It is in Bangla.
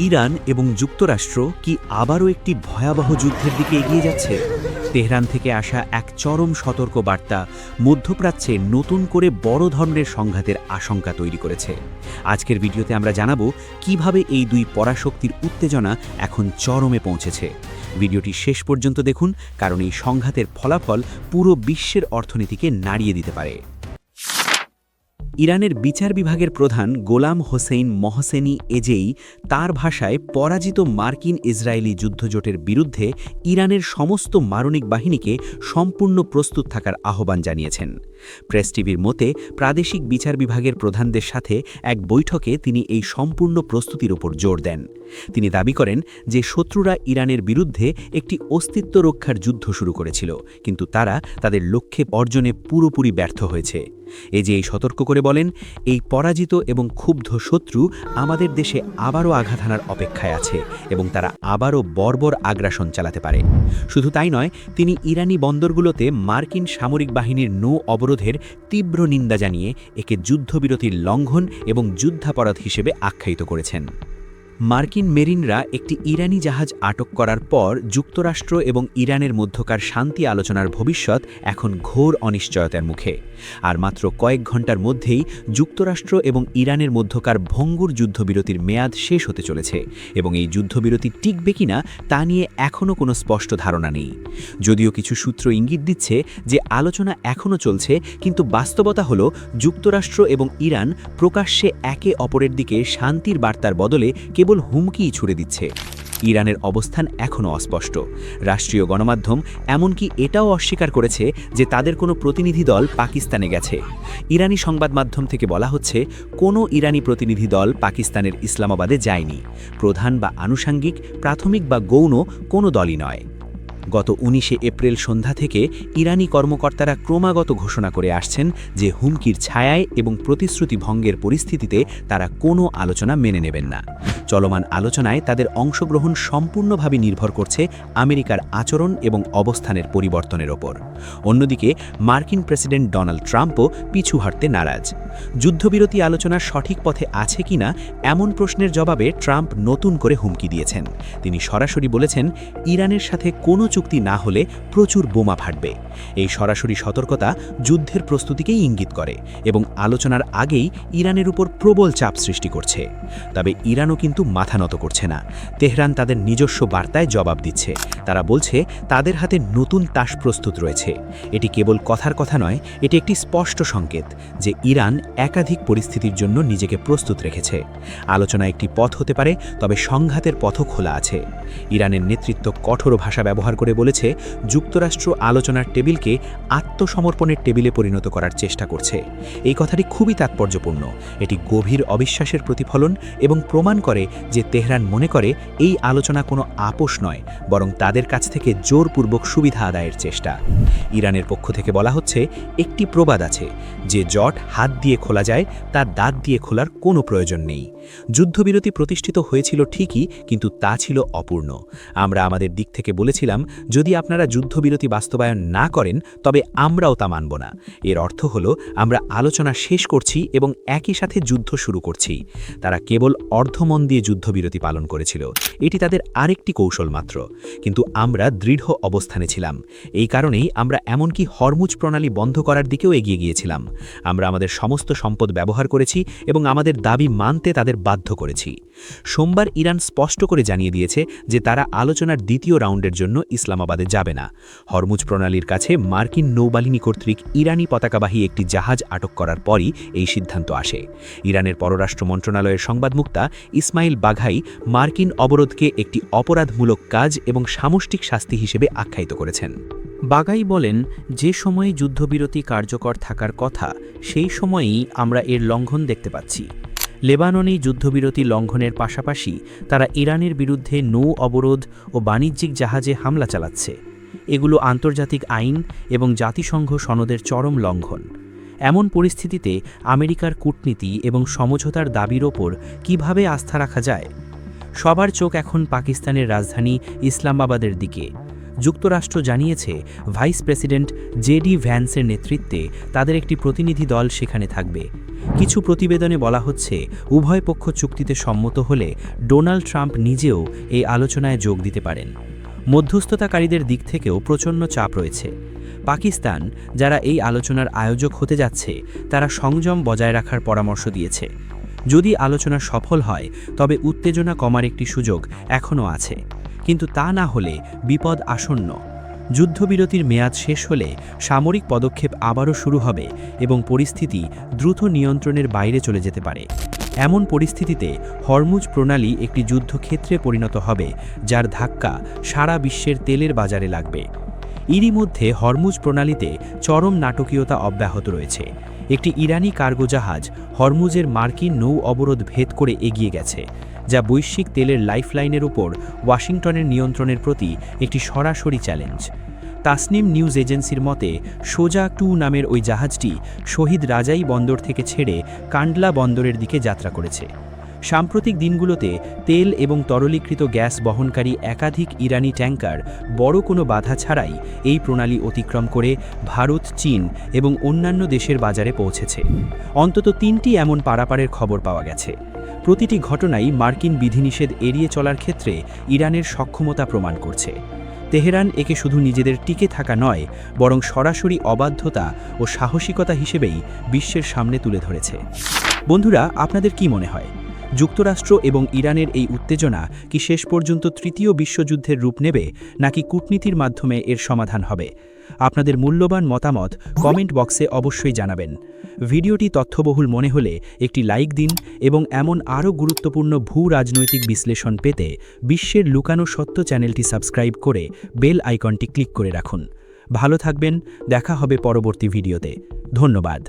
ইরান এবং যুক্তরাষ্ট্র কি আবারও একটি ভয়াবহ যুদ্ধের দিকে এগিয়ে যাচ্ছে? তেহরান থেকে আসা এক চরম সতর্ক বার্তা মধ্যপ্রাচ্যে নতুন করে বড় ধরনের সংঘাতের আশঙ্কা তৈরি করেছে। আজকের ভিডিওতে আমরা জানাবো কিভাবে এই দুই পরাশক্তির উত্তেজনা এখন চরমে পৌঁছেছে। ভিডিওটি শেষ পর্যন্ত দেখুন, কারণ এই সংঘাতের ফলাফল পুরো বিশ্বের অর্থনীতিকে নাড়িয়ে দিতে পারে। ইরানের বিচার বিভাগের প্রধান গোলাম হোসেইন মহসেনি এজেই তার ভাষায় পরাজিত মার্কিন ইসরায়েলি যুদ্ধজোটের বিরুদ্ধে ইরানের সমস্ত মারণিক বাহিনীকে সম্পূর্ণ প্রস্তুত থাকার আহ্বান জানিয়েছেন। প্রেস টিভির মতে প্রাদেশিক বিচার বিভাগের প্রধানদের সাথে এক বৈঠকে তিনি এই সম্পূর্ণ প্রস্তুতির উপর জোর দেন। তিনি দাবি করেন যে শত্রুরা ইরানের বিরুদ্ধে একটি অস্তিত্ব রক্ষার যুদ্ধ শুরু করেছিল, কিন্তু তারা তাদের লক্ষ্যে অর্জনে পুরোপুরি ব্যর্থ হয়েছে। এই সতর্ক করে বলেন, এই পরাজিত এবং ক্ষুব্ধ শত্রু আমাদের দেশে আবারও আঘাত হানার অপেক্ষায় আছে এবং তারা আবারও বর্বর আগ্রাসন চালাতে পারে। শুধু তাই নয়, তিনি ইরানি বন্দরগুলোতে মার্কিন সামরিক বাহিনীর নৌ অবরোধের তীব্র নিন্দা জানিয়ে একে যুদ্ধবিরতির লঙ্ঘন এবং যুদ্ধাপরাধ হিসেবে আখ্যায়িত করেছেন। মার্কিন মেরিনরা একটি ইরানি জাহাজ আটক করার পর যুক্তরাষ্ট্র এবং ইরানের মধ্যকার শান্তি আলোচনার ভবিষ্যৎ এখন ঘোর অনিশ্চয়তার মুখে। আর মাত্র কয়েক ঘন্টার মধ্যেই যুক্তরাষ্ট্র এবং ইরানের মধ্যকার ভঙ্গুর যুদ্ধবিরতির মেয়াদ শেষ হতে চলেছে এবং এই যুদ্ধবিরতি টিকবে কিনা তা নিয়ে এখনও কোনো স্পষ্ট ধারণা নেই। যদিও কিছু সূত্র ইঙ্গিত দিচ্ছে যে আলোচনা এখনও চলছে, কিন্তু বাস্তবতা হল যুক্তরাষ্ট্র এবং ইরান প্রকাশ্যে একে অপরের দিকে শান্তির বার্তার বদলে কেবল হুমকিই ছুড়ে দিচ্ছে। ইরানের অবস্থান এখনও অস্পষ্ট। রাষ্ট্রীয় গণমাধ্যম এমনকি এটাও অস্বীকার করেছে যে তাদের কোনো প্রতিনিধি দল পাকিস্তানে গেছে। ইরানি সংবাদ মাধ্যম থেকে বলা হচ্ছে, কোনো ইরানি প্রতিনিধি দল পাকিস্তানের ইসলামাবাদে যায়নি। প্রধান বা আনুষাঙ্গিক, প্রাথমিক বা গৌণ কোনো দলই নয়। গত 19 এপ্রিল সন্ধ্যা থেকে ইরানি কর্মকর্তারা ক্রমাগত ঘোষণা করে আসছেন যে হুমকির ছায়ায় এবং প্রতিশ্রুতি ভঙ্গের পরিস্থিতিতে তারা কোনো আলোচনা মেনে নেবেন না। চলমান আলোচনায় তাদের অংশগ্রহণ সম্পূর্ণভাবে নির্ভর করছে আমেরিকার আচরণ এবং অবস্থানের পরিবর্তনের ওপর। অন্যদিকে মার্কিন প্রেসিডেন্ট ডোনাল্ড ট্রাম্পও পিছু হাঁটতে নারাজ। যুদ্ধবিরতি আলোচনা সঠিক পথে আছে কিনা এমন প্রশ্নের জবাবে ট্রাম্প নতুন করে হুমকি দিয়েছেন। তিনি সরাসরি বলেছেন, ইরানের সাথে কোনো চুক্তি না হলে প্রচুর বোমা ফাটবে। এই সরাসরি সতর্কতা যুদ্ধের প্রস্তুতিকেই ইঙ্গিত করে এবং আলোচনার আগেই ইরানের উপর প্রবল চাপ সৃষ্টি করছে। তবে ইরানও কিন্তু মাথা নত করছে না। তেহরান তাদের নিজস্ব বার্তায় জবাব দিচ্ছে। তারা বলছে তাদের হাতে নতুন তাস প্রস্তুত রয়েছে। এটি কেবল কথার কথা নয়, এটি একটি স্পষ্ট সংকেত যে ইরান একাধিক পরিস্থিতির জন্য নিজেকে প্রস্তুত রেখেছে। আলোচনা একটি পথ হতে পারে, তবে সংঘাতের পথও খোলা আছে। ইরানের নেতৃত্ব কঠোর ভাষা ব্যবহার করে বলেছে, যুক্তরাষ্ট্র আলোচনার টেবিলকে আত্মসমর্পণের টেবিলে পরিণত করার চেষ্টা করছে। এই কথাটি খুবই তাৎপর্যপূর্ণ। এটি গভীর অবিশ্বাসের প্রতিফলন এবং প্রমাণ করে যে তেহরান মনে করে এই আলোচনা কোনো আপোষ নয়, বরং তাদের কাছ থেকে জোরপূর্বক সুবিধা আদায়ের চেষ্টা। ইরানের পক্ষ থেকে বলা হচ্ছে, একটি প্রবাদ আছে, যে জট হাত দিয়ে খোলা যায় তা দাঁত দিয়ে খোলার কোনো প্রয়োজন নেই। যুদ্ধবিরতি প্রতিষ্ঠিত হয়েছিল ঠিকই, কিন্তু তা ছিল অপূর্ণ। আমরা আমাদের দিক থেকে বলেছিলাম, যদি আপনারা যুদ্ধবিরতি বাস্তবায়ন না করেন তবে আমরাও তা মানব না। এর অর্থ হলো আমরা আলোচনা শেষ করছি এবং একই সাথে যুদ্ধ শুরু করছি। তারা কেবল অর্ধমন দিয়ে যুদ্ধবিরতি পালন করেছিল। এটি তাদের আরেকটি কৌশল মাত্র। কিন্তু আমরা দৃঢ় অবস্থানে ছিলাম। এই কারণেই আমরা এমনকি হরমুজ প্রণালী বন্ধ করার দিকেও এগিয়ে গিয়েছিলাম। আমরা আমাদের সমস্ত সম্পদ ব্যবহার করেছি এবং আমাদের দাবি মানতে তাদের বাধ্য করেছি। সোমবার ইরান স্পষ্ট করে জানিয়ে দিয়েছে যে তারা আলোচনার দ্বিতীয় রাউন্ডের জন্য ইসলামাবাদে যাবে না। হরমুজ প্রণালীর কাছে মার্কিন নৌবাহিনী কর্তৃক ইরানি পতাকাবাহী একটি জাহাজ আটক করার পরই এই সিদ্ধান্ত আসে। ইরানের পররাষ্ট্র মন্ত্রণালয়ের সংবাদমুক্তা ইসমাইল বাঘাই মার্কিন অবরোধকে একটি অপরাধমূলক কাজ এবং সামষ্টিক শাস্তি হিসেবে আখ্যায়িত করেছেন। বাঘাই বলেন, যে সময়ে যুদ্ধবিরতি কার্যকর থাকার কথা সেই সময়েই আমরা এর লঙ্ঘন দেখতে পাচ্ছি। লেবাননে যুদ্ধবিরতি লঙ্ঘনের পাশাপাশি তারা ইরানের বিরুদ্ধে নৌ অবরোধ ও বাণিজ্যিক জাহাজে হামলা চালাচ্ছে। এগুলো আন্তর্জাতিক আইন এবং জাতিসংঘ সনদের চরম লঙ্ঘন। এমন পরিস্থিতিতে আমেরিকার কূটনীতি এবং সমঝোতার দাবির ওপর কিভাবে আস্থা রাখা যায়? সবার চোখ এখন পাকিস্তানের রাজধানী ইসলামাবাদের দিকে। যুক্তরাষ্ট্র জানিয়েছে ভাইস প্রেসিডেন্ট জেডি ভ্যান্সের নেতৃত্বে তাদের একটি প্রতিনিধি দল সেখানে থাকবে। কিছু প্রতিবেদনে বলা হচ্ছে উভয় পক্ষ চুক্তিতে সম্মত হলে ডোনাল্ড ট্রাম্প নিজেও এই আলোচনায় যোগ দিতে পারেন। মধ্যস্থতাকারীদের দিক থেকেও প্রচণ্ড চাপ রয়েছে। পাকিস্তান, যারা এই আলোচনার আয়োজক হতে যাচ্ছে, তারা সংযম বজায় রাখার পরামর্শ দিয়েছে। যদি আলোচনা সফল হয় তবে উত্তেজনা কমার একটি সুযোগ এখনও আছে, কিন্তু তা না হলে বিপদ আসন্ন। যুদ্ধবিরতির মেয়াদ শেষ হলে সামরিক পদক্ষেপ আবারও শুরু হবে এবং পরিস্থিতি দ্রুত নিয়ন্ত্রণের বাইরে চলে যেতে পারে। এমন পরিস্থিতিতে হরমুজ প্রণালী একটি যুদ্ধক্ষেত্রে পরিণত হবে, যার ধাক্কা সারা বিশ্বের তেলের বাজারে লাগবে। এরই মধ্যে হরমুজ প্রণালীতে চরম নাটকীয়তা অব্যাহত রয়েছে। একটি ইরানি কার্গো জাহাজ হরমুজের মার্কিন নৌ অবরোধ ভেদ করে এগিয়ে গেছে, যা বৈশ্বিক তেলের লাইফলাইনের উপর ওয়াশিংটনের নিয়ন্ত্রণের প্রতি একটি সরাসরি চ্যালেঞ্জ। তাসনিম নিউজ এজেন্সির মতে সোজা 2 নামের ওই জাহাজটি শহীদ রাজাই বন্দর থেকে ছেড়ে কান্ডলা বন্দরের দিকে যাত্রা করেছে। সাম্প্রতিক দিনগুলোতে তেল এবং তরলীকৃত গ্যাস বহনকারী একাধিক ইরানি ট্যাঙ্কার বড় কোনো বাধা ছাড়াই এই প্রণালী অতিক্রম করে ভারত, চীন এবং অন্যান্য দেশের বাজারে পৌঁছেছে। অন্তত 3টি এমন পারাপারের খবর পাওয়া গেছে। প্রতিটি ঘটনাই মার্কিন বিধিনিষেধ এড়িয়ে চলার ক্ষেত্রে ইরানের সক্ষমতা প্রমাণ করছে। তেহরান একে শুধু নিজেদের টিকে থাকা নয়, বরং সরাসরি অবাধ্যতা ও সাহসিকতা হিসেবেই বিশ্বের সামনে তুলে ধরেছে। বন্ধুরা, আপনাদের কি মনে হয়? যুক্তরাষ্ট্র এবং ইরানের এই উত্তেজনা কি শেষ পর্যন্ত তৃতীয় বিশ্বযুদ্ধের রূপ নেবে, নাকি কূটনীতির মাধ্যমে এর সমাধান হবে? আপনাদের মূল্যবান মতামত কমেন্ট বক্সে অবশ্যই জানাবেন। ভিডিওটি তথ্যবহুল মনে হলে একটি লাইক দিন এবং এমন আরও গুরুত্বপূর্ণ ভূ-রাজনৈতিক বিশ্লেষণ পেতে বিশ্বের লুকানো সত্য চ্যানেলটি সাবস্ক্রাইব করে বেল আইকনটি ক্লিক করে রাখুন। ভালো থাকবেন, দেখা হবে পরবর্তী ভিডিওতে। ধন্যবাদ।